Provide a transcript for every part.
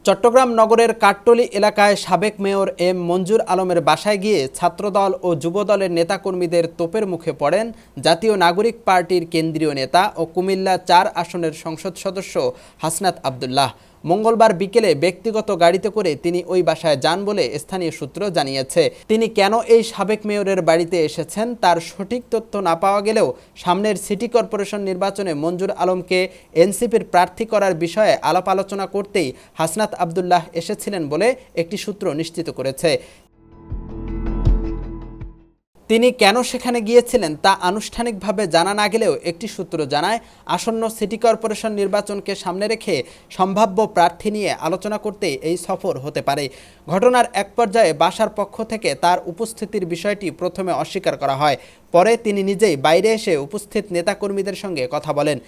চট্টগ্রাম নগরের কাঠটলি এলাকায় সাবেক মেয়র এম মঞ্জুর আলমের বাসায় গিয়ে ছাত্রদল ও যুবদলের নেতাকর্মীদের তোপের মুখে পড়েন জাতীয় নাগরিক পার্টির কেন্দ্রীয় নেতা ও কুমিল্লা ৪ আসনের সংসদ সদস্য হাসনাত আব্দুল্লাহ। মঙ্গলবার বিকেলে ব্যক্তিগত গাড়িতে করে তিনি ওই বাসায় যান বলে স্থানীয় সূত্র জানিয়েছে। তিনি কেন এই সাবেক মেয়রের বাড়িতে এসেছেন তার সঠিক তথ্য না পাওয়া গেলেও সামনের সিটি কর্পোরেশন নির্বাচনে মঞ্জুর আলমকে এনসিপির প্রার্থী করার বিষয়ে আলাপ আলোচনা করতেই হাসনাত আব্দুল্লাহ এসেছিলেন বলে একটি সূত্র নিশ্চিত করেছে। তিনি কেন সেখানে গিয়েছিলেন তা আনুষ্ঠানিকভাবে জানা না গেলেও একটি সূত্র জানায়, আসন্ন সিটি কর্পোরেশন নির্বাচনকে সামনে রেখে সম্ভাব্য প্রার্থী নিয়ে আলোচনা করতে এই সফর হতে পারে। ঘটনার এক পর্যায়ে বাসার পক্ষ থেকে তার উপস্থিতির বিষয়টি প্রথমে অস্বীকার করা হয়। পরে তিনি নিজেই বাইরে এসে উপস্থিত নেতাকর্মীদের সঙ্গে কথা বলেন।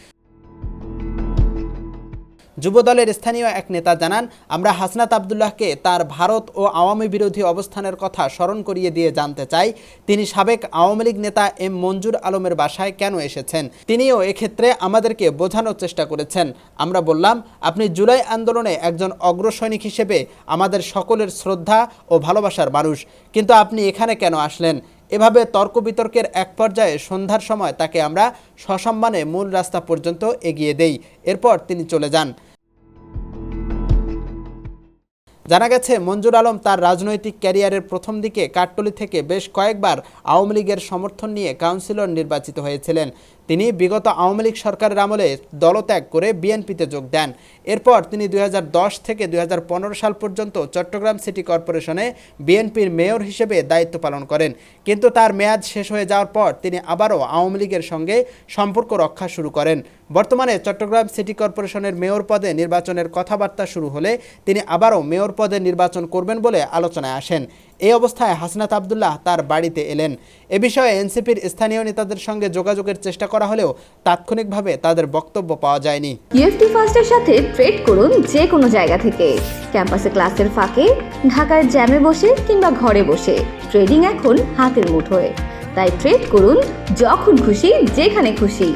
যুবদলের স্থানীয় এক নেতা জানান, আমরা হাসনাত আব্দুল্লাহকে তার ভারত ও আওয়ামী বিরোধী অবস্থানের কথা স্মরণ করিয়ে দিয়ে জানতে চাই তিনি সাবেক আওয়ামী লীগ নেতা এম মঞ্জুর আলমের বাসায় কেন এসেছেন। তিনিও এক্ষেত্রে আমাদেরকে বোঝানোর চেষ্টা করেছেন। আমরা বললাম, আপনি জুলাই আন্দোলনে একজন অগ্রসৈনিক হিসেবে আমাদের সকলের শ্রদ্ধা ও ভালোবাসার মানুষ, কিন্তু আপনি এখানে কেন আসলেন? এভাবে তর্ক বিতর্কের এক পর্যায়ে সন্ধ্যার সময় তাকে আমরা সসম্মানে মূল রাস্তা পর্যন্ত এগিয়ে দেই। এরপর তিনি চলে যান। জানা গেছে, মঞ্জুর আলম তার রাজনৈতিক ক্যারিয়ারের প্রথম দিকে কাঠটলি থেকে বেশ কয়েকবার আওয়ামী লীগের সমর্থন নিয়ে কাউন্সিলর নির্বাচিত হয়েছিলেন। তিনি বিগত আওয়ামী লীগ সরকারের আমলে দলত্যাগ করে বিএনপিতে যোগ দেন। এরপর তিনি 2010 থেকে 2015 সাল পর্যন্ত চট্টগ্রাম সিটি কর্পোরেশনে বিএনপির মেয়র হিসেবে দায়িত্ব পালন করেন। কিন্তু তার মেয়াদ শেষ হয়ে যাওয়ার পর তিনি আবারও আওয়ামী লীগের সঙ্গে সম্পর্ক রক্ষা শুরু করেন। বর্তমানে চট্টগ্রাম সিটি কর্পোরেশনের মেয়র পদে নির্বাচনের কথাবার্তা শুরু হলে তিনি আবারও মেয়র পদে নির্বাচন করবেন বলে আলোচনায় আসেন। এই অবস্থায় হাসনাত আব্দুল্লাহ তার বাড়িতে এলেন। এ বিষয়ে এনসিপির স্থানীয় নেতাদের সঙ্গে যোগাযোগের চেষ্টা করা হলেও তাৎক্ষণিকভাবে তাদের বক্তব্য পাওয়া যায়নি। ইউএফটি ফার্স্টের সাথে ট্রেড করুন যে কোনো জায়গা থেকে। ক্যাম্পাসে ক্লাসের ফাঁকে, ঢাকার জ্যামে বসে কিংবা ঘরে বসে ট্রেডিং এখন হাতের মুঠোয়। তাই ট্রেড করুন যখন খুশি, যেখানে খুশি।